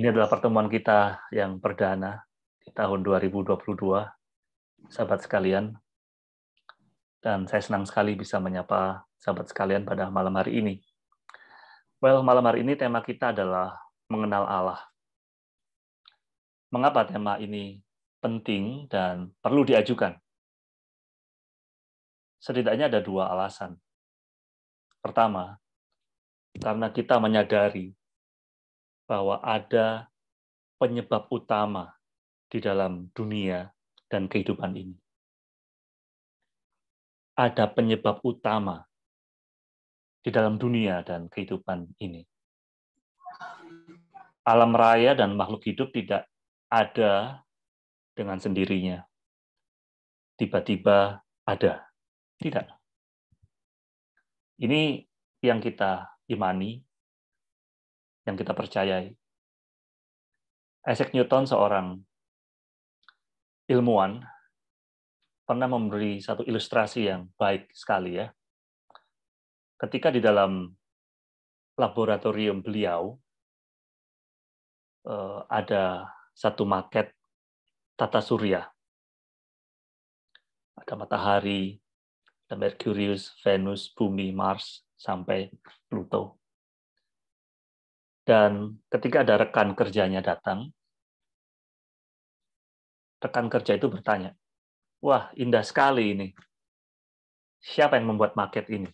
Ini adalah pertemuan kita yang perdana di tahun 2022, sahabat sekalian. Dan saya senang sekali bisa menyapa sahabat sekalian pada malam hari ini. Malam hari ini tema kita adalah mengenal Allah. Mengapa tema ini penting dan perlu diajukan? Setidaknya ada dua alasan. Pertama, karena kita menyadari bahwa ada penyebab utama di dalam dunia dan kehidupan ini. Ada penyebab utama di dalam dunia dan kehidupan ini. Alam raya dan makhluk hidup tidak ada dengan sendirinya. Tiba-tiba ada. Tidak. Ini yang kita imani, yang kita percayai. Isaac Newton, seorang ilmuwan, pernah memberi satu ilustrasi yang baik sekali ya. Ketika di dalam laboratorium beliau, ada satu maket tata surya. Ada matahari, ada Merkurius, Venus, Bumi, Mars, sampai Pluto. Dan ketika ada rekan kerjanya datang, rekan kerja itu bertanya, "Wah, indah sekali ini. Siapa yang membuat maket ini?"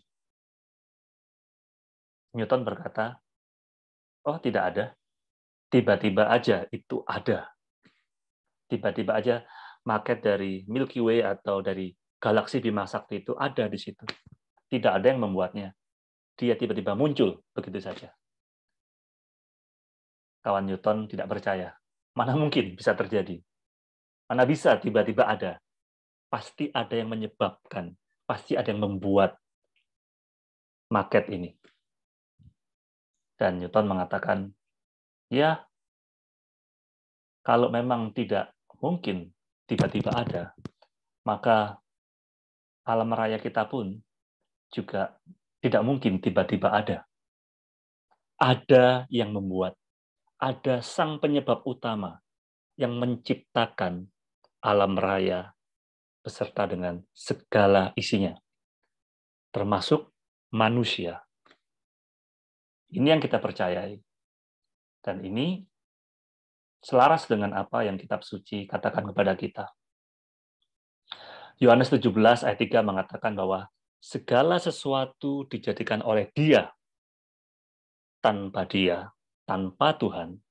Newton berkata, "Oh, tidak ada. Tiba-tiba aja itu ada. Tiba-tiba aja maket dari Milky Way atau dari galaksi Bima Sakti itu ada di situ. Tidak ada yang membuatnya. Dia tiba-tiba muncul begitu saja." Kawan Newton tidak percaya. Mana mungkin bisa terjadi? Mana bisa tiba-tiba ada? Pasti ada yang menyebabkan. Pasti ada yang membuat maket ini. Dan Newton mengatakan, ya, kalau memang tidak mungkin tiba-tiba ada, maka alam raya kita pun juga tidak mungkin tiba-tiba ada. Ada yang membuat, ada sang penyebab utama yang menciptakan alam raya beserta dengan segala isinya, termasuk manusia. Ini yang kita percayai. Dan ini selaras dengan apa yang kitab suci katakan kepada kita. Yohanes 17 ayat 3 mengatakan bahwa segala sesuatu dijadikan oleh Dia. Tanpa Tuhan,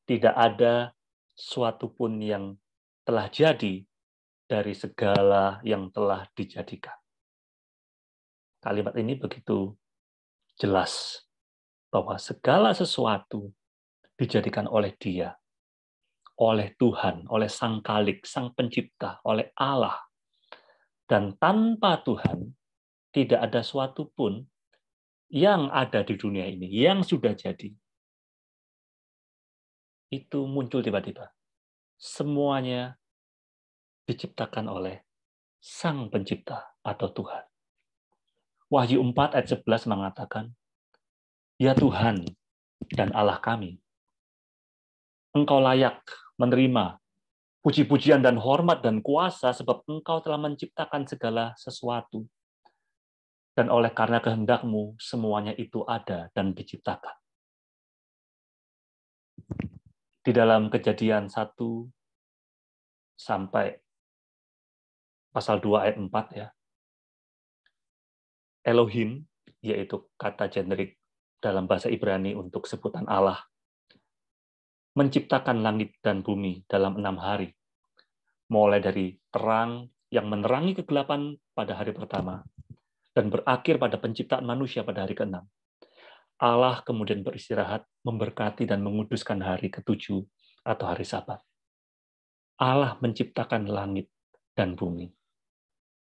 tidak ada sesuatu pun yang telah jadi dari segala yang telah dijadikan. Kalimat ini begitu jelas bahwa segala sesuatu dijadikan oleh Dia, oleh Tuhan, oleh Sang Khalik, Sang Pencipta, oleh Allah. Dan tanpa Tuhan, tidak ada suatu pun yang ada di dunia ini, yang sudah jadi. Itu muncul tiba-tiba. Semuanya diciptakan oleh Sang Pencipta atau Tuhan. Wahyu 4 ayat 11 mengatakan, "Ya Tuhan dan Allah kami, Engkau layak menerima puji-pujian dan hormat dan kuasa sebab Engkau telah menciptakan segala sesuatu. Dan oleh karena kehendak-Mu, semuanya itu ada dan diciptakan." Di dalam Kejadian 1 sampai pasal 2 ayat 4 ya. Elohim, yaitu kata generik dalam bahasa Ibrani untuk sebutan Allah, menciptakan langit dan bumi dalam 6 hari. Mulai dari terang yang menerangi kegelapan pada hari pertama, dan berakhir pada penciptaan manusia pada hari ke-6. Allah kemudian beristirahat, memberkati dan menguduskan hari ke-7 atau hari Sabat. Allah menciptakan langit dan bumi.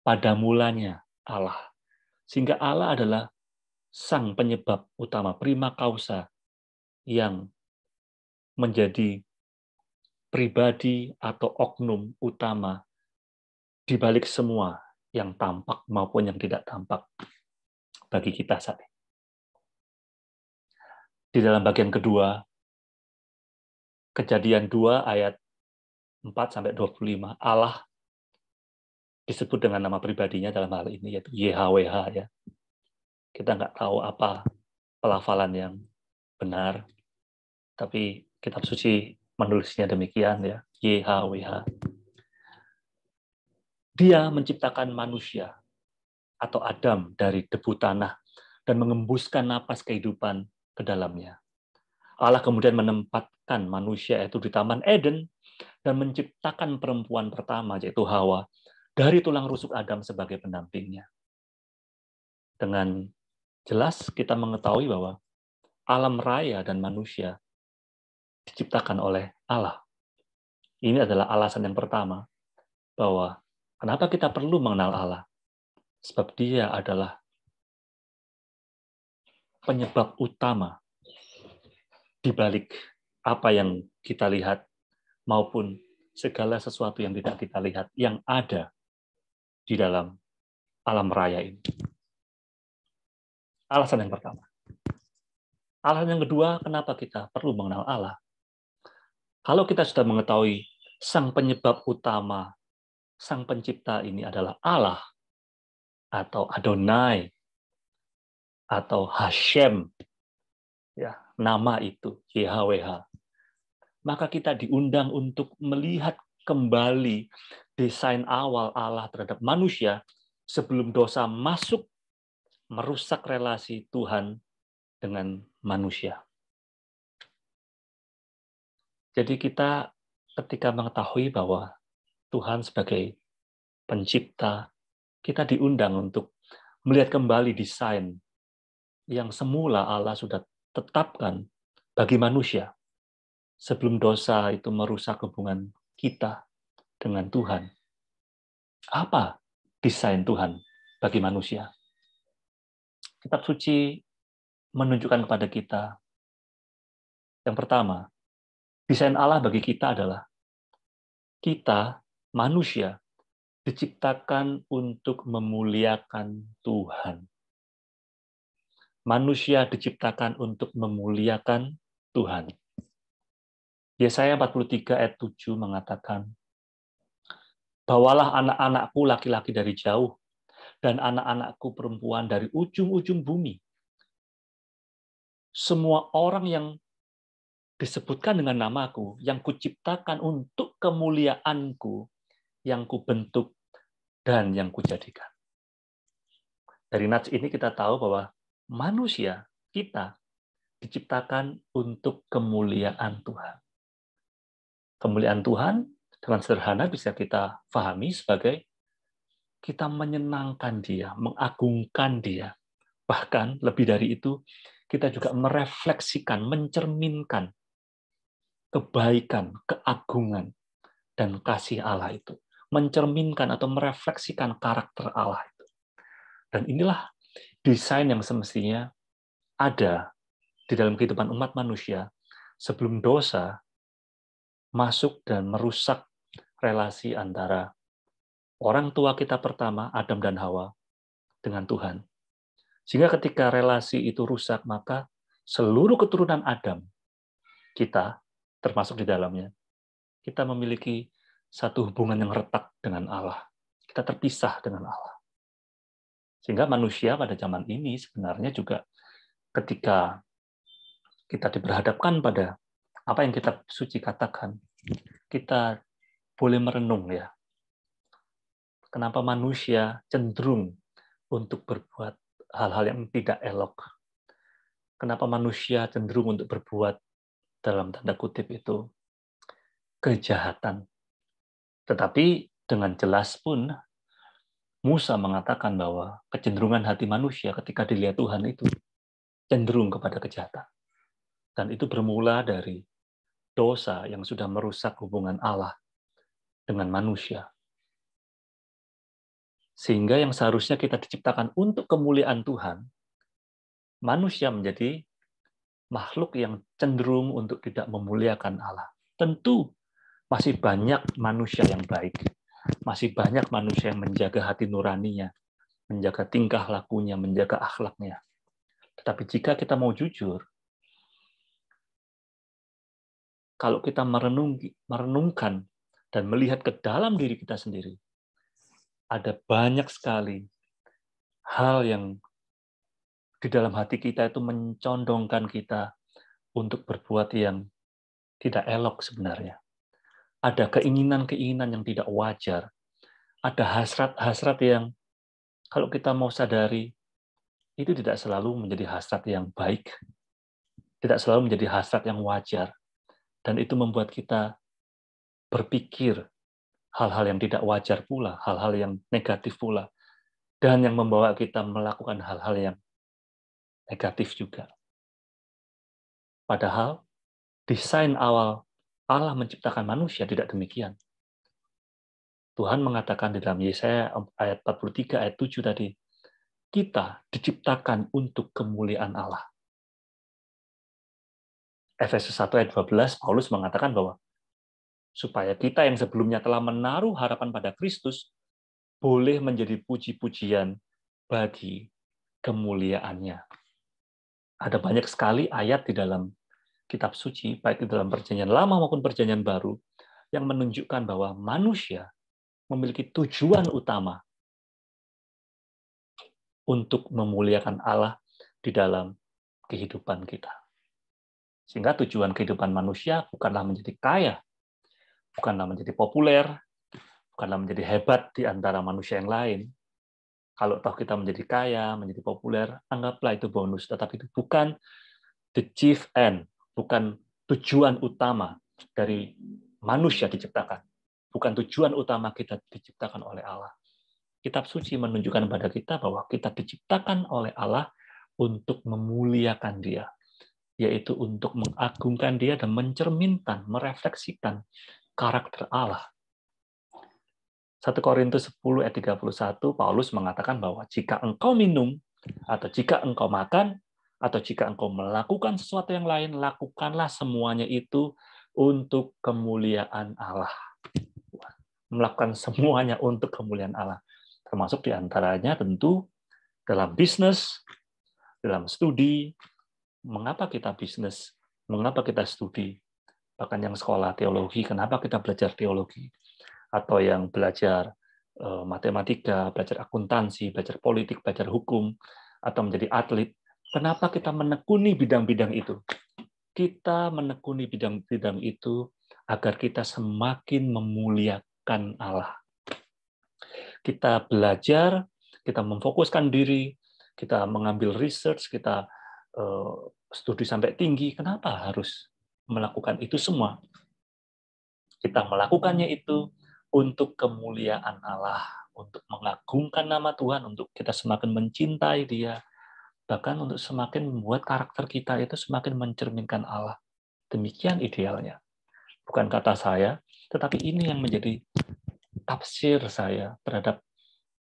Pada mulanya Allah. Sehingga Allah adalah sang penyebab utama, prima causa, yang menjadi pribadi atau oknum utama di balik semua yang tampak maupun yang tidak tampak bagi kita saat ini. Di dalam bagian kedua, Kejadian 2 ayat 4-25, Allah disebut dengan nama pribadinya dalam hal ini, yaitu YHWH. Ya. Kita nggak tahu apa pelafalan yang benar, tapi kitab suci menulisnya demikian, ya, YHWH. Dia menciptakan manusia atau Adam dari debu tanah dan mengembuskan napas kehidupan ke dalamnya. Allah kemudian menempatkan manusia itu di Taman Eden dan menciptakan perempuan pertama, yaitu Hawa, dari tulang rusuk Adam sebagai pendampingnya. Dengan jelas kita mengetahui bahwa alam raya dan manusia diciptakan oleh Allah. Ini adalah alasan yang pertama, bahwa kenapa kita perlu mengenal Allah. Sebab dia adalah penyebab utama di balik apa yang kita lihat maupun segala sesuatu yang tidak kita lihat yang ada di dalam alam raya ini. Alasan yang pertama. Alasan yang kedua, kenapa kita perlu mengenal Allah? Kalau kita sudah mengetahui sang penyebab utama, sang pencipta ini adalah Allah, atau Adonai, atau Hashem, ya, nama itu, YHWH, maka kita diundang untuk melihat kembali desain awal Allah terhadap manusia sebelum dosa masuk merusak relasi Tuhan dengan manusia. Jadi kita ketika mengetahui bahwa Tuhan sebagai pencipta, kita diundang untuk melihat kembali desain yang semula Allah sudah tetapkan bagi manusia sebelum dosa itu merusak hubungan kita dengan Tuhan. Apa desain Tuhan bagi manusia? Kitab suci menunjukkan kepada kita, yang pertama, desain Allah bagi kita adalah kita, manusia, diciptakan untuk memuliakan Tuhan. Manusia diciptakan untuk memuliakan Tuhan. Yesaya 43 ayat 7 mengatakan, bawalah anak-anakku laki-laki dari jauh, dan anak-anakku perempuan dari ujung-ujung bumi. Semua orang yang disebutkan dengan namaku, yang kuciptakan untuk kemuliaanku, yang kubentuk, dan yang kujadikan. Dari nats ini kita tahu bahwa manusia, kita, diciptakan untuk kemuliaan Tuhan. Kemuliaan Tuhan dengan sederhana bisa kita pahami sebagai kita menyenangkan Dia, mengagungkan Dia. Bahkan lebih dari itu, kita juga merefleksikan, mencerminkan kebaikan, keagungan, dan kasih Allah itu. Mencerminkan atau merefleksikan karakter Allah itu. Dan inilah desain yang semestinya ada di dalam kehidupan umat manusia sebelum dosa masuk dan merusak relasi antara orang tua kita pertama, Adam dan Hawa, dengan Tuhan. Sehingga ketika relasi itu rusak, maka seluruh keturunan Adam, kita, termasuk di dalamnya, kita memiliki satu hubungan yang retak dengan Allah. Kita terpisah dengan Allah. Sehingga manusia pada zaman ini sebenarnya juga ketika kita diperhadapkan pada apa yang kitab suci katakan, kita boleh merenung ya. Kenapa manusia cenderung untuk berbuat hal-hal yang tidak elok? Kenapa manusia cenderung untuk berbuat dalam tanda kutip itu kejahatan? Tetapi dengan jelas pun Musa mengatakan bahwa kecenderungan hati manusia ketika dilihat Tuhan itu cenderung kepada kejahatan. Dan itu bermula dari dosa yang sudah merusak hubungan Allah dengan manusia. Sehingga yang seharusnya kita diciptakan untuk kemuliaan Tuhan, manusia menjadi makhluk yang cenderung untuk tidak memuliakan Allah. Tentu masih banyak manusia yang baik, masih banyak manusia yang menjaga hati nuraninya, menjaga tingkah lakunya, menjaga akhlaknya. Tetapi jika kita mau jujur, kalau kita merenungkan dan melihat ke dalam diri kita sendiri, ada banyak sekali hal yang di dalam hati kita itu mencondongkan kita untuk berbuat yang tidak elok sebenarnya. Ada keinginan-keinginan yang tidak wajar. Ada hasrat-hasrat yang kalau kita mau sadari, itu tidak selalu menjadi hasrat yang baik. Tidak selalu menjadi hasrat yang wajar. Dan itu membuat kita berpikir hal-hal yang tidak wajar pula, hal-hal yang negatif pula. Dan yang membawa kita melakukan hal-hal yang negatif juga. Padahal, desain awal Allah menciptakan manusia tidak demikian. Tuhan mengatakan di dalam Yesaya ayat 43, ayat 7 tadi, kita diciptakan untuk kemuliaan Allah. Efesus 1 ayat 12, Paulus mengatakan bahwa supaya kita yang sebelumnya telah menaruh harapan pada Kristus, boleh menjadi puji-pujian bagi kemuliaannya. Ada banyak sekali ayat di dalam kitab suci, baik di dalam perjanjian lama maupun perjanjian baru, yang menunjukkan bahwa manusia memiliki tujuan utama untuk memuliakan Allah di dalam kehidupan kita. Sehingga tujuan kehidupan manusia bukanlah menjadi kaya, bukanlah menjadi populer, bukanlah menjadi hebat di antara manusia yang lain. Kalau toh kita menjadi kaya, menjadi populer, anggaplah itu bonus. Tetapi itu bukan the chief end, bukan tujuan utama dari manusia diciptakan. Bukan tujuan utama kita diciptakan oleh Allah. Kitab suci menunjukkan pada kita bahwa kita diciptakan oleh Allah untuk memuliakan Dia, yaitu untuk mengagungkan Dia dan mencerminkan, merefleksikan karakter Allah. 1 Korintus 10 ayat 31, Paulus mengatakan bahwa jika engkau minum, atau jika engkau makan, atau jika engkau melakukan sesuatu yang lain, lakukanlah semuanya itu untuk kemuliaan Allah. Melakukan semuanya untuk kemuliaan Allah. Termasuk diantaranya tentu dalam bisnis, dalam studi. Mengapa kita bisnis? Mengapa kita studi? Bahkan yang sekolah teologi, kenapa kita belajar teologi? Atau yang belajar matematika, belajar akuntansi, belajar politik, belajar hukum, atau menjadi atlet. Kenapa kita menekuni bidang-bidang itu? Kita menekuni bidang-bidang itu agar kita semakin memuliakan Allah. Kita belajar, kita memfokuskan diri, kita mengambil research, kita studi sampai tinggi. Kenapa harus melakukan itu semua? Kita melakukannya itu untuk kemuliaan Allah, untuk mengagungkan nama Tuhan, untuk kita semakin mencintai Dia, bahkan untuk semakin membuat karakter kita itu semakin mencerminkan Allah. Demikian idealnya. Bukan kata saya, tetapi ini yang menjadi tafsir saya terhadap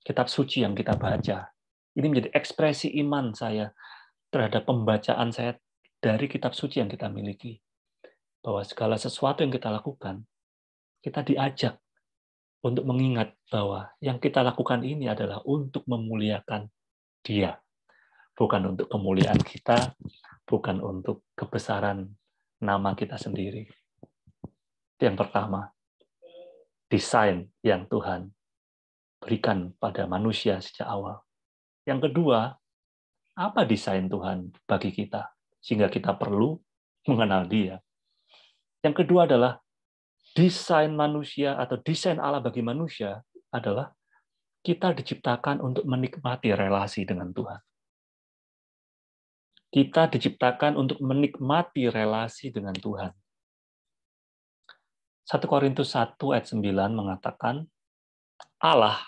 kitab suci yang kita baca. Ini menjadi ekspresi iman saya terhadap pembacaan saya dari kitab suci yang kita miliki. Bahwa segala sesuatu yang kita lakukan, kita diajak untuk mengingat bahwa yang kita lakukan ini adalah untuk memuliakan Dia. Bukan untuk kemuliaan kita, bukan untuk kebesaran nama kita sendiri. Itu yang pertama. Desain yang Tuhan berikan pada manusia sejak awal. Yang kedua, apa desain Tuhan bagi kita? Sehingga kita perlu mengenal Dia. Yang kedua adalah desain manusia atau desain Allah bagi manusia adalah kita diciptakan untuk menikmati relasi dengan Tuhan. Kita diciptakan untuk menikmati relasi dengan Tuhan. 1 Korintus 1 ayat 9 mengatakan, Allah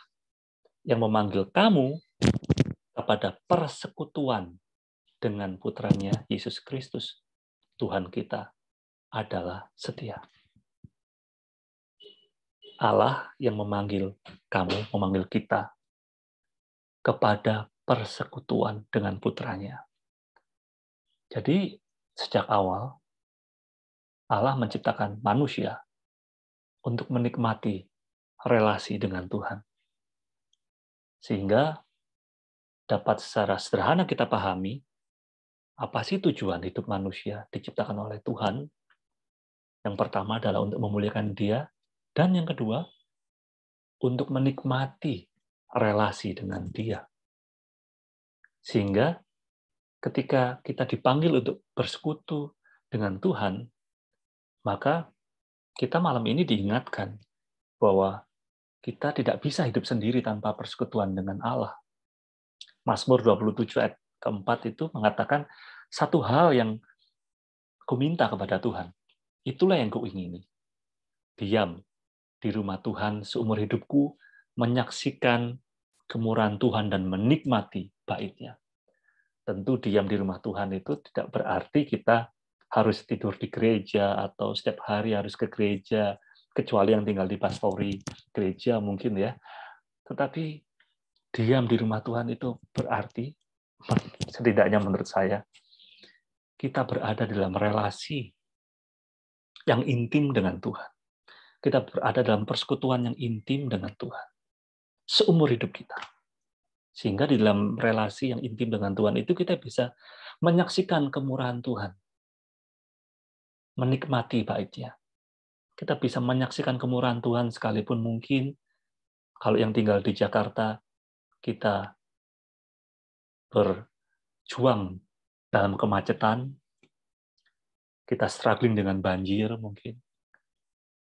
yang memanggil kamu kepada persekutuan dengan putranya Yesus Kristus, Tuhan kita, adalah setia. Allah yang memanggil kamu, memanggil kita kepada persekutuan dengan putranya. Jadi, sejak awal, Allah menciptakan manusia untuk menikmati relasi dengan Tuhan. Sehingga dapat secara sederhana kita pahami, apa sih tujuan hidup manusia diciptakan oleh Tuhan? Yang pertama adalah untuk memuliakan Dia, dan yang kedua, untuk menikmati relasi dengan Dia. Sehingga ketika kita dipanggil untuk bersekutu dengan Tuhan, maka kita malam ini diingatkan bahwa kita tidak bisa hidup sendiri tanpa persekutuan dengan Allah. Mazmur 27 ayat keempat itu mengatakan, satu hal yang kuminta kepada Tuhan, itulah yang kuingini. Diam di rumah Tuhan seumur hidupku, menyaksikan kemurahan Tuhan dan menikmati bait-Nya. Tentu diam di rumah Tuhan itu tidak berarti kita harus tidur di gereja atau setiap hari harus ke gereja, kecuali yang tinggal di pastori gereja mungkin ya. Tetapi diam di rumah Tuhan itu berarti, setidaknya menurut saya, kita berada dalam relasi yang intim dengan Tuhan. Kita berada dalam persekutuan yang intim dengan Tuhan. Seumur hidup kita. Sehingga di dalam relasi yang intim dengan Tuhan itu kita bisa menyaksikan kemurahan Tuhan. Menikmati bait-Nya. Kita bisa menyaksikan kemurahan Tuhan sekalipun mungkin kalau yang tinggal di Jakarta kita berjuang dalam kemacetan, kita struggling dengan banjir mungkin,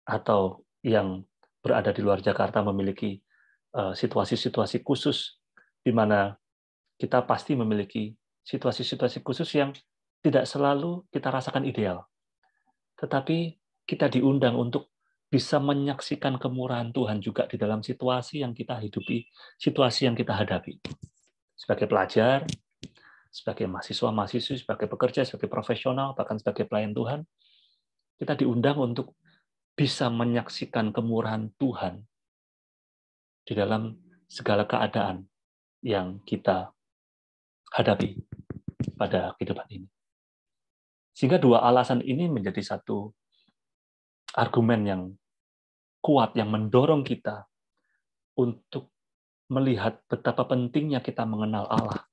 atau yang berada di luar Jakarta memiliki situasi-situasi khusus di mana kita pasti memiliki situasi-situasi khusus yang tidak selalu kita rasakan ideal. Tetapi kita diundang untuk bisa menyaksikan kemurahan Tuhan juga di dalam situasi yang kita hidupi, situasi yang kita hadapi. Sebagai pelajar, sebagai mahasiswa-mahasiswi, sebagai pekerja, sebagai profesional, bahkan sebagai pelayan Tuhan, kita diundang untuk bisa menyaksikan kemurahan Tuhan di dalam segala keadaan yang kita hadapi pada kehidupan ini. Sehingga dua alasan ini menjadi satu argumen yang kuat, yang mendorong kita untuk melihat betapa pentingnya kita mengenal Allah.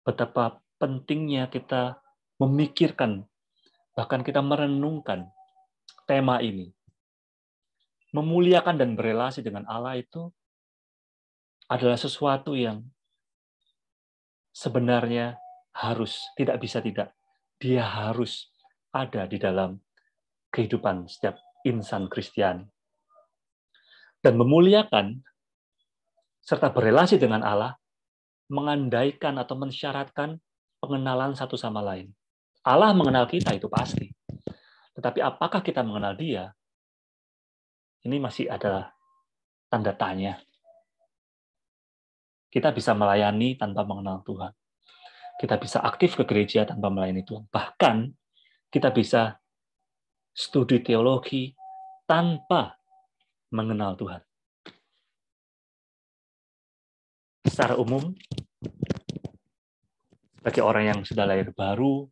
Betapa pentingnya kita memikirkan, bahkan kita merenungkan tema ini. Memuliakan dan berelasi dengan Allah itu adalah sesuatu yang sebenarnya harus, tidak bisa tidak. Dia harus ada di dalam kehidupan setiap insan Kristiani. Dan memuliakan serta berelasi dengan Allah mengandaikan atau mensyaratkan pengenalan satu sama lain. Allah mengenal kita, itu pasti. Tetapi apakah kita mengenal Dia? Ini masih ada tanda tanya. Kita bisa melayani tanpa mengenal Tuhan. Kita bisa aktif ke gereja tanpa melayani Tuhan. Bahkan kita bisa studi teologi tanpa mengenal Tuhan. Secara umum, sebagai orang yang sudah lahir baru,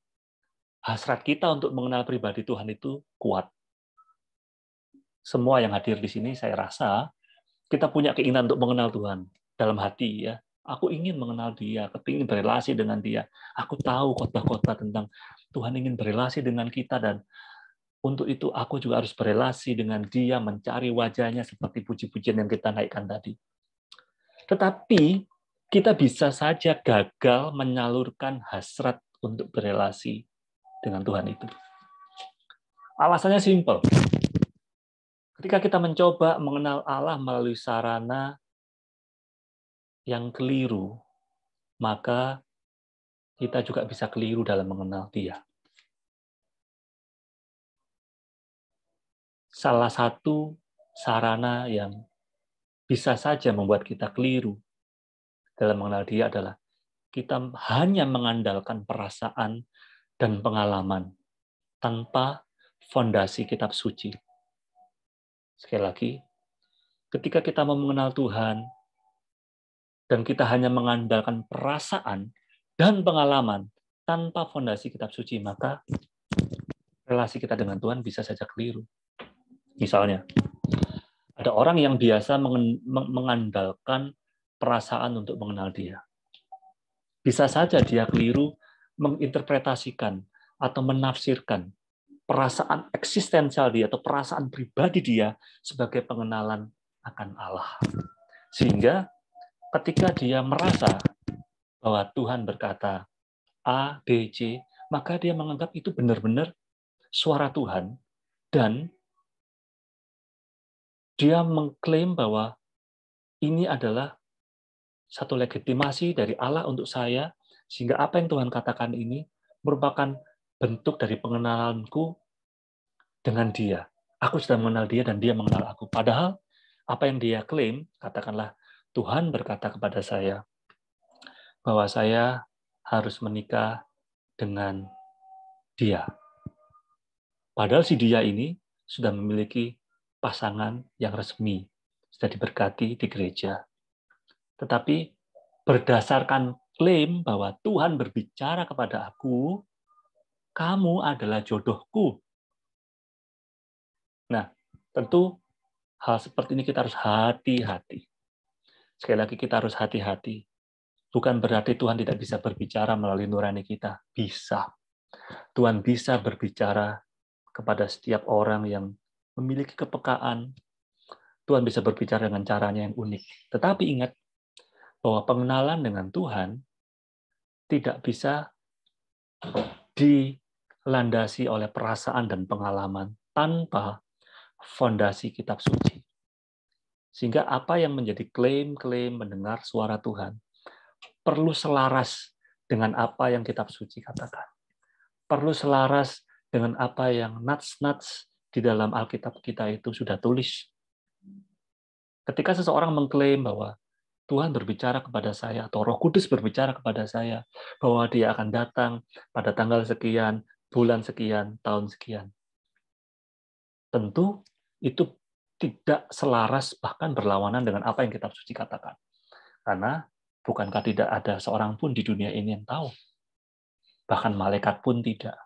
hasrat kita untuk mengenal pribadi Tuhan itu kuat. Semua yang hadir di sini, saya rasa, kita punya keinginan untuk mengenal Tuhan dalam hati. Ya, aku ingin mengenal Dia, kepingin berelasi dengan Dia. Aku tahu khotbah-khotbah tentang Tuhan ingin berelasi dengan kita, dan untuk itu aku juga harus berelasi dengan Dia, mencari wajahnya seperti puji-pujian yang kita naikkan tadi. Tetapi kita bisa saja gagal menyalurkan hasrat untuk berelasi dengan Tuhan itu. Alasannya simpel. Ketika kita mencoba mengenal Allah melalui sarana yang keliru, maka kita juga bisa keliru dalam mengenal Dia. Salah satu sarana yang bisa saja membuat kita keliru dalam mengenal Dia adalah kita hanya mengandalkan perasaan dan pengalaman tanpa fondasi kitab suci. Sekali lagi, ketika kita mau mengenal Tuhan dan kita hanya mengandalkan perasaan dan pengalaman tanpa fondasi kitab suci, maka relasi kita dengan Tuhan bisa saja keliru. Misalnya, ada orang yang biasa mengandalkan perasaan untuk mengenal Dia. Bisa saja dia keliru menginterpretasikan atau menafsirkan perasaan eksistensial dia atau perasaan pribadi dia sebagai pengenalan akan Allah. Sehingga ketika dia merasa bahwa Tuhan berkata A, B, C, maka dia menganggap itu benar-benar suara Tuhan, dan dia mengklaim bahwa ini adalah satu legitimasi dari Allah untuk saya, sehingga apa yang Tuhan katakan ini merupakan bentuk dari pengenalanku dengan dia. Aku sudah mengenal dia dan dia mengenal aku. Padahal apa yang dia klaim, katakanlah Tuhan berkata kepada saya bahwa saya harus menikah dengan dia. Padahal si dia ini sudah memiliki pasangan yang resmi, sudah diberkati di gereja. Tetapi berdasarkan klaim bahwa Tuhan berbicara kepada aku, kamu adalah jodohku. Nah, tentu hal seperti ini kita harus hati-hati. Sekali lagi kita harus hati-hati. Bukan berarti Tuhan tidak bisa berbicara melalui nurani kita. Bisa. Tuhan bisa berbicara kepada setiap orang yang memiliki kepekaan. Tuhan bisa berbicara dengan caranya yang unik. Tetapi ingat bahwa pengenalan dengan Tuhan tidak bisa dilandasi oleh perasaan dan pengalaman tanpa fondasi kitab suci. Sehingga apa yang menjadi klaim-klaim mendengar suara Tuhan perlu selaras dengan apa yang kitab suci katakan. Perlu selaras dengan apa yang nats-nats di dalam Alkitab kita itu sudah tulis. Ketika seseorang mengklaim bahwa Tuhan berbicara kepada saya, atau Roh Kudus berbicara kepada saya, bahwa dia akan datang pada tanggal sekian, bulan sekian, tahun sekian. Tentu itu tidak selaras, bahkan berlawanan dengan apa yang kitab suci katakan. Karena bukankah tidak ada seorang pun di dunia ini yang tahu? Bahkan malaikat pun tidak.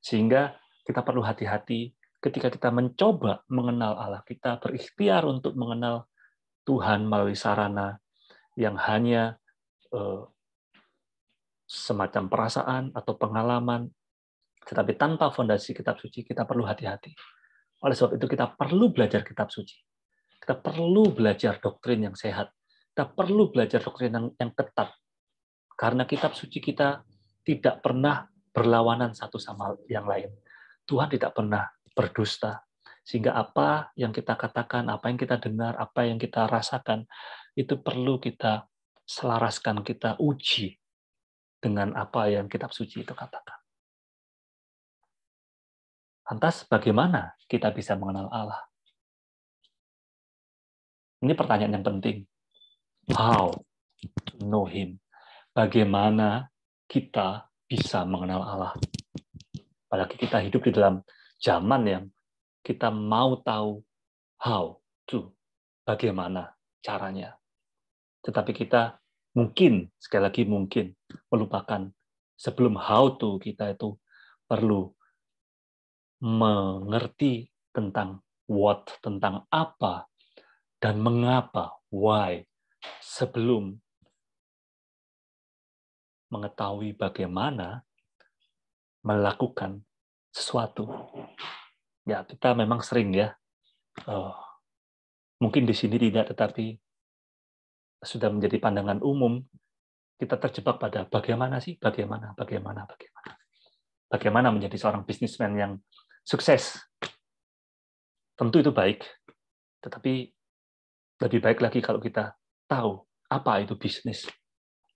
Sehingga kita perlu hati-hati ketika kita mencoba mengenal Allah. Kita berikhtiar untuk mengenal Tuhan melalui sarana yang hanya semacam perasaan atau pengalaman, tetapi tanpa fondasi kitab suci, kita perlu hati-hati. Oleh sebab itu kita perlu belajar kitab suci. Kita perlu belajar doktrin yang sehat. Kita perlu belajar doktrin yang ketat. Karena kitab suci kita tidak pernah berlawanan satu sama yang lain. Tuhan tidak pernah berdusta. Sehingga apa yang kita katakan, apa yang kita dengar, apa yang kita rasakan, itu perlu kita selaraskan, kita uji dengan apa yang kitab suci itu katakan. Lantas bagaimana kita bisa mengenal Allah? Ini pertanyaan yang penting. How to know Him? Bagaimana kita bisa mengenal Allah? Apalagi kita hidup di dalam zaman yang kita mau tahu how to, bagaimana caranya. Tetapi kita mungkin, sekali lagi mungkin, melupakan sebelum how to kita itu perlu mengerti tentang what, tentang apa, dan mengapa, why, sebelum mengetahui bagaimana melakukan sesuatu. Ya, kita memang sering ya, mungkin di sini tidak, tetapi sudah menjadi pandangan umum, kita terjebak pada bagaimana sih, bagaimana. Bagaimana menjadi seorang bisnismen yang sukses. Tentu itu baik, tetapi lebih baik lagi kalau kita tahu apa itu bisnis,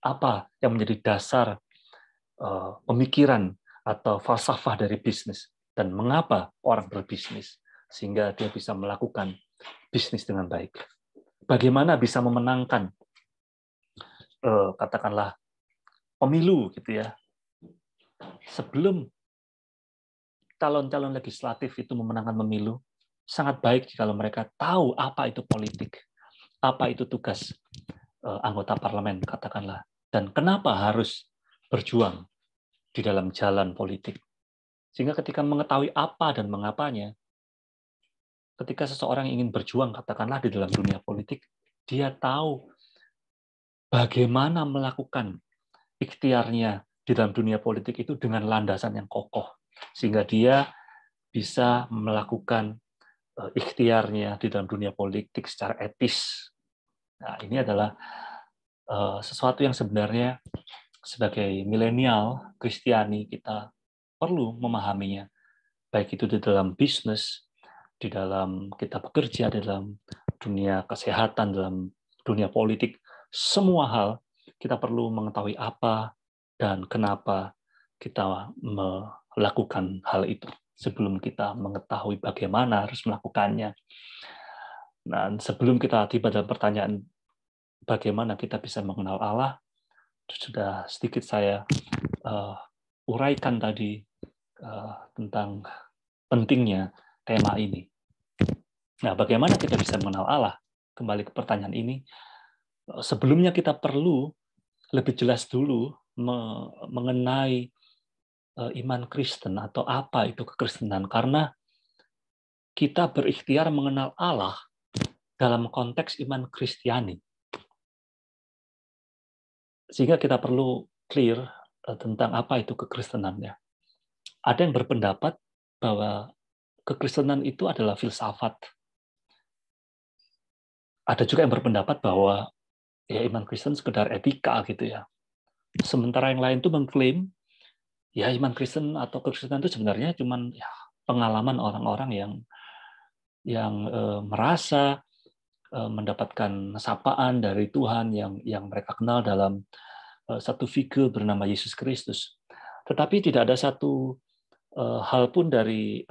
apa yang menjadi dasar pemikiran atau falsafah dari bisnis, dan mengapa orang berbisnis, sehingga dia bisa melakukan bisnis dengan baik. Bagaimana bisa memenangkan, katakanlah, pemilu, gitu ya. Sebelum calon-calon legislatif itu memenangkan pemilu, sangat baik kalau mereka tahu apa itu politik, apa itu tugas anggota parlemen, katakanlah, dan kenapa harus berjuang di dalam jalan politik. Sehingga ketika mengetahui apa dan mengapanya, ketika seseorang ingin berjuang, katakanlah di dalam dunia politik, dia tahu bagaimana melakukan ikhtiarnya di dalam dunia politik itu dengan landasan yang kokoh. Sehingga dia bisa melakukan ikhtiarnya di dalam dunia politik secara etis. Nah, ini adalah sesuatu yang sebenarnya sebagai milenial Kristiani kita perlu memahaminya, baik itu di dalam bisnis, di dalam kita bekerja, di dalam dunia kesehatan, dalam dunia politik, semua hal kita perlu mengetahui apa dan kenapa kita melakukan hal itu sebelum kita mengetahui bagaimana harus melakukannya. Dan sebelum kita tiba dalam pertanyaan bagaimana kita bisa mengenal Allah, sudah sedikit saya uraikan tadi tentang pentingnya tema ini. Nah, bagaimana kita bisa mengenal Allah? Kembali ke pertanyaan ini. Sebelumnya kita perlu lebih jelas dulu mengenai iman Kristen atau apa itu kekristenan. Karena kita berikhtiar mengenal Allah dalam konteks iman Kristiani. Sehingga kita perlu clear tentang apa itu kekristenannya. Ada yang berpendapat bahwa kekristenan itu adalah filsafat. Ada juga yang berpendapat bahwa ya iman Kristen sekedar etika gitu ya. Sementara yang lain itu mengklaim ya iman Kristen atau kekristenan itu sebenarnya cuman ya pengalaman orang-orang yang merasa mendapatkan sapaan dari Tuhan yang mereka kenal dalam satu figur bernama Yesus Kristus. Tetapi tidak ada satu hal pun dari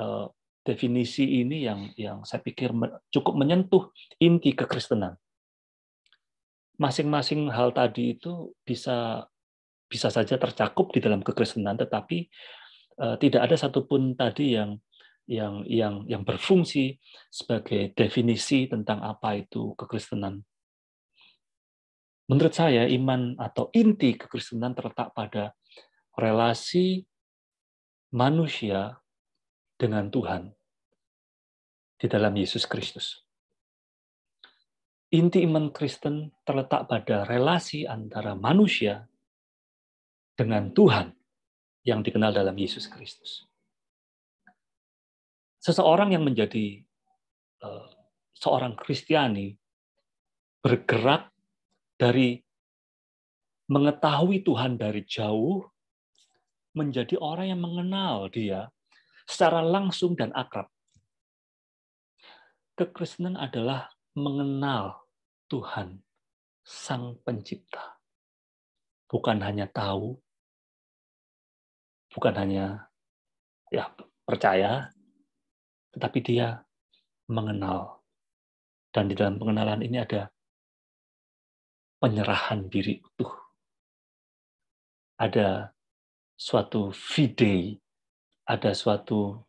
definisi ini yang saya pikir cukup menyentuh inti kekristenan. Masing-masing hal tadi itu bisa saja tercakup di dalam kekristenan, tetapi tidak ada satupun tadi yang berfungsi sebagai definisi tentang apa itu kekristenan. Menurut saya, iman atau inti kekristenan terletak pada relasi manusia dengan Tuhan di dalam Yesus Kristus. Inti iman Kristen terletak pada relasi antara manusia dengan Tuhan yang dikenal dalam Yesus Kristus. Seseorang yang menjadi seorang Kristiani bergerak dari mengetahui Tuhan dari jauh menjadi orang yang mengenal Dia secara langsung dan akrab. Kekristenan adalah mengenal Tuhan, Sang Pencipta. Bukan hanya tahu, bukan hanya ya percaya, tetapi dia mengenal. Dan di dalam pengenalan ini ada penyerahan diri utuh. Ada suatu fide, ada suatu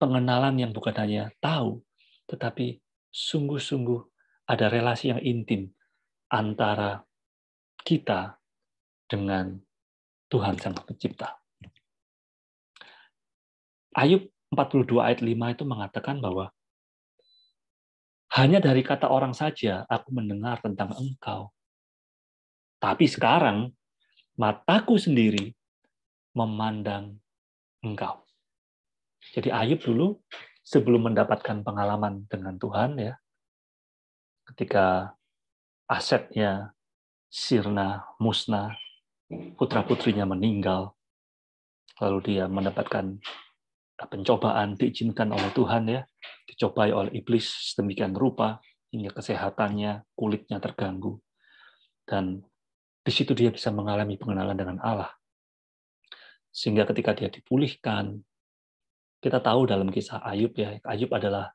pengenalan yang bukan hanya tahu, tetapi sungguh-sungguh ada relasi yang intim antara kita dengan Tuhan Sang Pencipta. Ayub 42 ayat 5 itu mengatakan bahwa hanya dari kata orang saja aku mendengar tentang Engkau. Tapi sekarang mataku sendiri memandang Engkau. Jadi Ayub dulu sebelum mendapatkan pengalaman dengan Tuhan ya, ketika asetnya sirna, musnah, putra-putrinya meninggal, lalu dia mendapatkan pencobaan diizinkan oleh Tuhan ya, dicobai oleh iblis sedemikian rupa hingga kesehatannya, kulitnya terganggu. Dan di situ dia bisa mengalami pengenalan dengan Allah. Sehingga ketika dia dipulihkan, kita tahu dalam kisah Ayub ya, Ayub adalah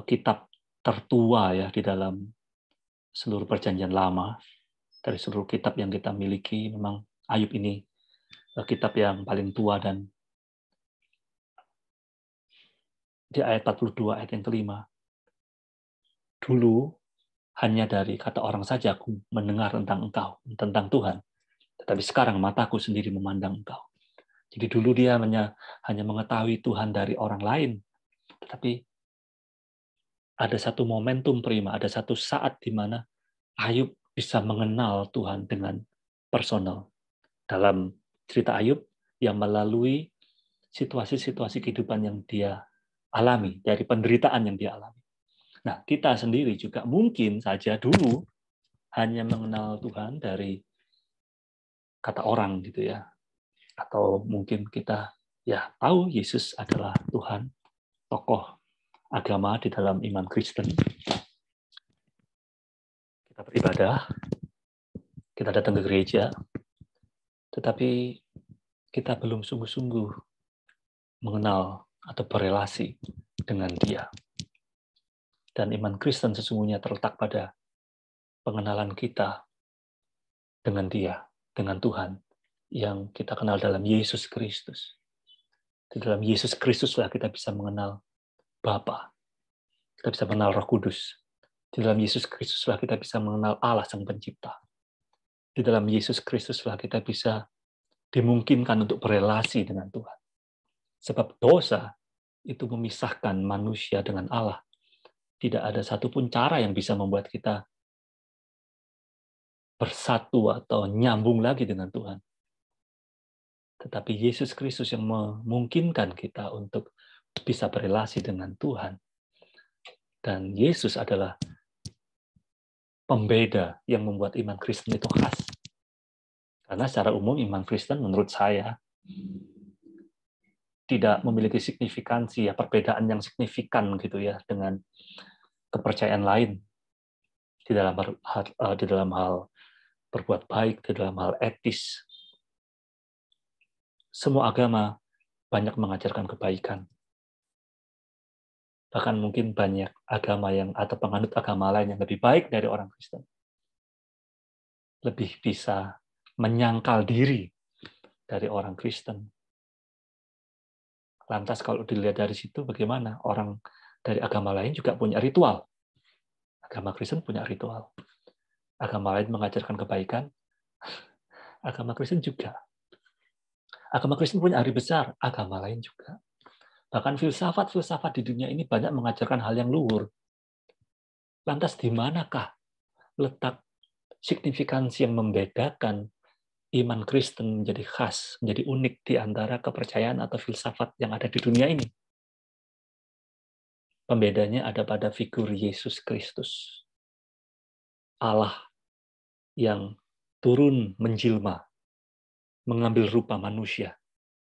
kitab tertua ya di dalam seluruh perjanjian lama. Dari seluruh kitab yang kita miliki, memang Ayub ini kitab yang paling tua, dan di ayat 42, ayat yang kelima, dulu hanya dari kata orang saja aku mendengar tentang Engkau, tentang Tuhan. Tetapi sekarang mataku sendiri memandang Engkau. Jadi dulu dia hanya mengetahui Tuhan dari orang lain. Tetapi ada satu momentum prima, ada satu saat di mana Ayub bisa mengenal Tuhan dengan personal. Dalam cerita Ayub yang melalui situasi-situasi kehidupan yang dia alami, dari penderitaan yang dia alami. Nah, kita sendiri juga mungkin saja dulu hanya mengenal Tuhan dari kata orang gitu ya. Atau mungkin kita ya tahu Yesus adalah Tuhan, tokoh agama di dalam iman Kristen. Kita beribadah, kita datang ke gereja, tetapi kita belum sungguh-sungguh mengenal atau berelasi dengan Dia. Dan iman Kristen sesungguhnya terletak pada pengenalan kita dengan Dia, dengan Tuhan, yang kita kenal dalam Yesus Kristus. Di dalam Yesus Kristuslah kita bisa mengenal Bapa. Kita bisa mengenal Roh Kudus. Di dalam Yesus Kristuslah kita bisa mengenal Allah Sang Pencipta. Di dalam Yesus Kristuslah kita bisa dimungkinkan untuk berelasi dengan Tuhan. Sebab dosa itu memisahkan manusia dengan Allah. Tidak ada satupun cara yang bisa membuat kita bersatu atau nyambung lagi dengan Tuhan. Tetapi Yesus Kristus yang memungkinkan kita untuk bisa berelasi dengan Tuhan. Dan Yesus adalah pembeda yang membuat iman Kristen itu khas. Karena secara umum iman Kristen menurut saya tidak memiliki signifikansi, ya perbedaan yang signifikan gitu ya dengan kepercayaan lain di dalam hal berbuat baik, di dalam hal etis. Semua agama banyak mengajarkan kebaikan. Bahkan mungkin banyak agama yang atau penganut agama lain yang lebih baik dari orang Kristen. Lebih bisa menyangkal diri dari orang Kristen. Lantas kalau dilihat dari situ bagaimana? Orang dari agama lain juga punya ritual. Agama Kristen punya ritual. Agama lain mengajarkan kebaikan. Agama Kristen juga. Agama Kristen punya hari besar. Agama lain juga. Bahkan filsafat-filsafat di dunia ini banyak mengajarkan hal yang luhur. Lantas di manakah letak signifikansi yang membedakan iman Kristen menjadi khas, menjadi unik di antara kepercayaan atau filsafat yang ada di dunia ini? Pembedanya ada pada figur Yesus Kristus. Allah yang turun menjelma, mengambil rupa manusia,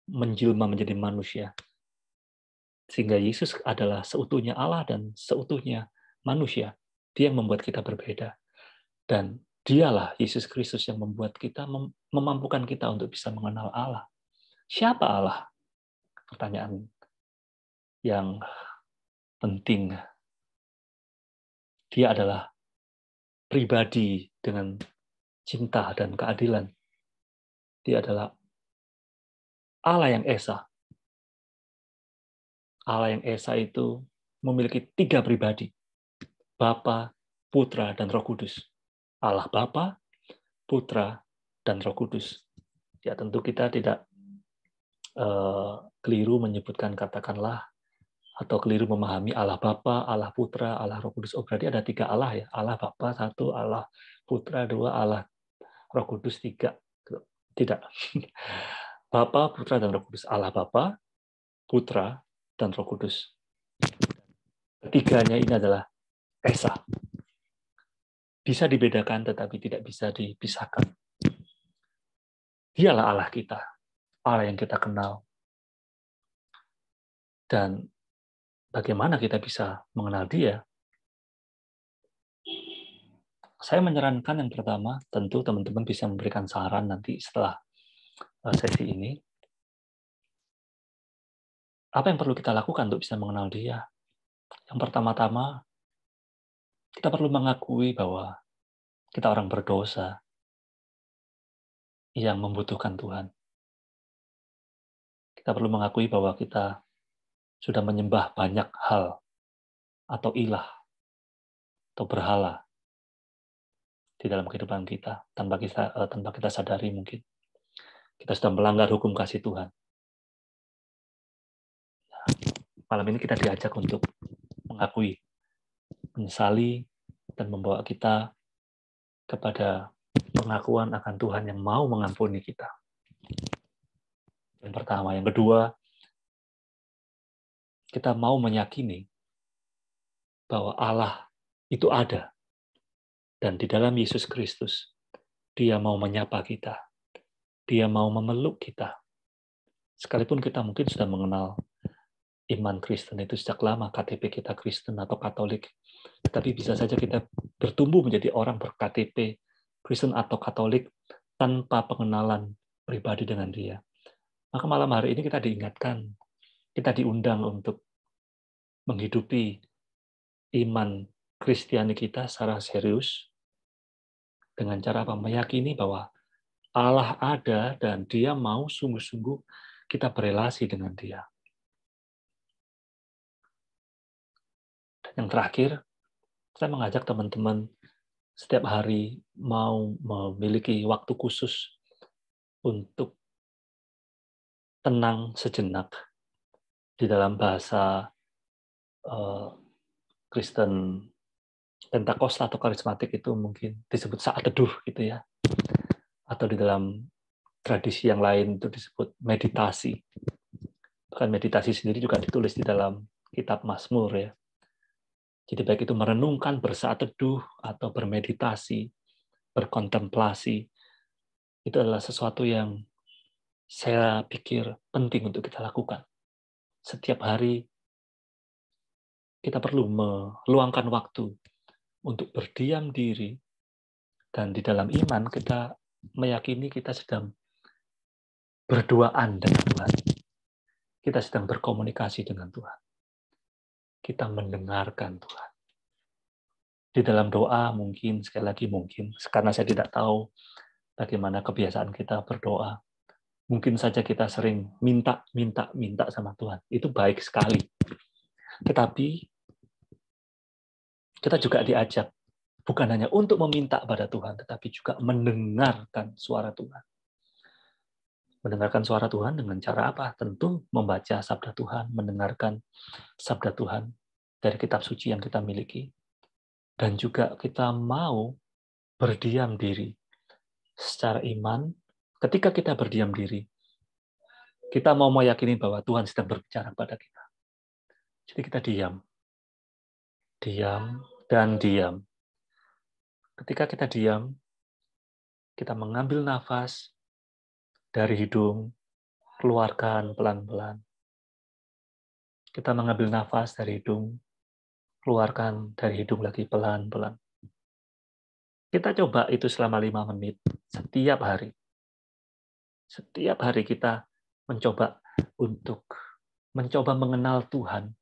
menjelma menjadi manusia. Sehingga Yesus adalah seutuhnya Allah dan seutuhnya manusia. Dia yang membuat kita berbeda. Dan dialah Yesus Kristus yang membuat kita, memampukan kita untuk bisa mengenal Allah. Siapa Allah? Pertanyaan yang penting. Dia adalah pribadi dengan cinta dan keadilan. Dia adalah Allah yang esa. Allah yang esa itu memiliki 3 pribadi. Bapa, Putra, dan Roh Kudus. Allah Bapa, Putra, dan Roh Kudus. Ya tentu kita tidak keliru menyebutkan katakanlah atau keliru memahami Allah Bapa, Allah Putra, Allah Roh Kudus. Oh berarti ada 3 Allah ya. Allah Bapa 1, Allah Putra 2, Allah Roh Kudus 3. Tidak. Bapa, Putra, dan Roh Kudus. Allah Bapa, Putra, dan Roh Kudus. Ketiganya ini adalah esa. Bisa dibedakan tetapi tidak bisa dipisahkan. Dialah Allah kita, Allah yang kita kenal. Dan bagaimana kita bisa mengenal Dia? Saya menyarankan yang pertama, tentu teman-teman bisa memberikan saran nanti setelah sesi ini. Apa yang perlu kita lakukan untuk bisa mengenal Dia? Yang pertama-tama, kita perlu mengakui bahwa kita orang berdosa yang membutuhkan Tuhan. Kita perlu mengakui bahwa kita sudah menyembah banyak hal atau ilah atau berhala di dalam kehidupan kita tanpa kita sadari mungkin. Kita sudah melanggar hukum kasih Tuhan. Malam ini kita diajak untuk mengakui, menyesali, dan membawa kita kepada pengakuan akan Tuhan yang mau mengampuni kita. Yang pertama. Yang kedua, kita mau meyakini bahwa Allah itu ada, dan di dalam Yesus Kristus, Dia mau menyapa kita, Dia mau memeluk kita. Sekalipun kita mungkin sudah mengenal iman Kristen itu sejak lama, KTP kita Kristen atau Katolik, tetapi bisa saja kita bertumbuh menjadi orang ber-KTP Kristen atau Katolik tanpa pengenalan pribadi dengan Dia. Maka malam hari ini kita diingatkan, kita diundang untuk menghidupi iman Kristiani kita secara serius dengan cara apa? Meyakini bahwa Allah ada dan Dia mau sungguh-sungguh kita berelasi dengan Dia. Dan yang terakhir, saya mengajak teman-teman setiap hari mau memiliki waktu khusus untuk tenang sejenak. Di dalam bahasa Kristen Pentakosta atau karismatik itu mungkin disebut saat teduh gitu ya. Atau di dalam tradisi yang lain itu disebut meditasi. Bahkan meditasi sendiri juga ditulis di dalam kitab Mazmur ya. Jadi baik itu merenungkan, bersaat teduh, atau bermeditasi, berkontemplasi, itu adalah sesuatu yang saya pikir penting untuk kita lakukan. Setiap hari kita perlu meluangkan waktu untuk berdiam diri, dan di dalam iman kita meyakini kita sedang berduaan dengan Tuhan. Kita sedang berkomunikasi dengan Tuhan. Kita mendengarkan Tuhan. Di dalam doa mungkin, sekali lagi mungkin, karena saya tidak tahu bagaimana kebiasaan kita berdoa. Mungkin saja kita sering minta sama Tuhan. Itu baik sekali. Tetapi kita juga diajak bukan hanya untuk meminta pada Tuhan, tetapi juga mendengarkan suara Tuhan. Mendengarkan suara Tuhan dengan cara apa? Tentu membaca sabda Tuhan, mendengarkan sabda Tuhan dari kitab suci yang kita miliki. Dan juga kita mau berdiam diri secara iman. Ketika kita berdiam diri, kita mau meyakini bahwa Tuhan sedang berbicara pada kita. Jadi kita diam. Diam dan diam. Ketika kita diam, kita mengambil nafas dari hidung, keluarkan pelan-pelan. Kita mengambil nafas dari hidung, keluarkan dari hidung lagi pelan-pelan. Kita coba itu selama 5 menit setiap hari. Setiap hari kita mencoba untuk mencoba mengenal Tuhan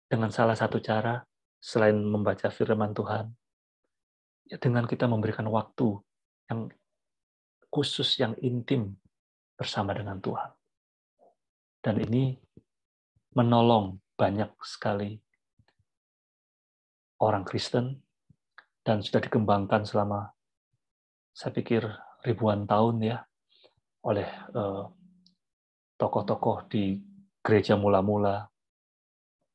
dengan salah satu cara selain membaca firman Tuhan, ya dengan kita memberikan waktu yang khusus, yang intim bersama dengan Tuhan. Dan ini menolong banyak sekali orang Kristen dan sudah dikembangkan selama, saya pikir, ribuan tahun ya, oleh tokoh-tokoh di gereja mula-mula,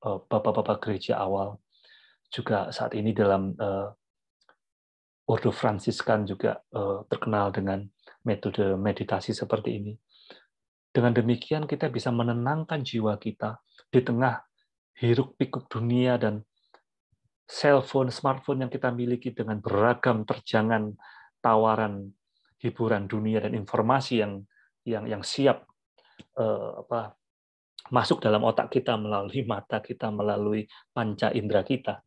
bapak-bapak gereja awal, juga saat ini dalam Ordo Fransiskan juga terkenal dengan metode meditasi seperti ini. Dengan demikian kita bisa menenangkan jiwa kita di tengah hiruk-pikuk dunia dan smartphone yang kita miliki dengan beragam terjangan tawaran hiburan dunia dan informasi yang siap masuk dalam otak kita melalui mata kita, melalui panca indera kita.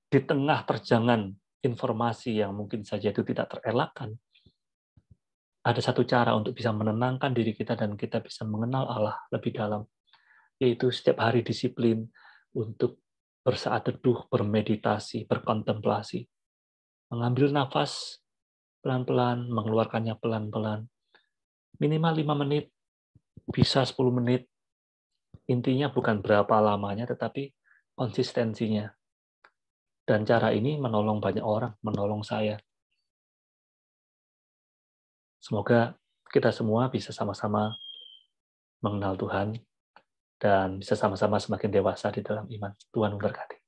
Di tengah terjangan informasi yang mungkin saja itu tidak terelakkan, ada satu cara untuk bisa menenangkan diri kita dan kita bisa mengenal Allah lebih dalam, yaitu setiap hari disiplin untuk bersaat teduh, bermeditasi, berkontemplasi. Mengambil nafas pelan-pelan, mengeluarkannya pelan-pelan. Minimal 5 menit, bisa 10 menit. Intinya bukan berapa lamanya, tetapi konsistensinya. Dan cara ini menolong banyak orang, menolong saya. Semoga kita semua bisa sama-sama mengenal Tuhan dan bisa sama-sama semakin dewasa di dalam iman. Tuhan memberkati.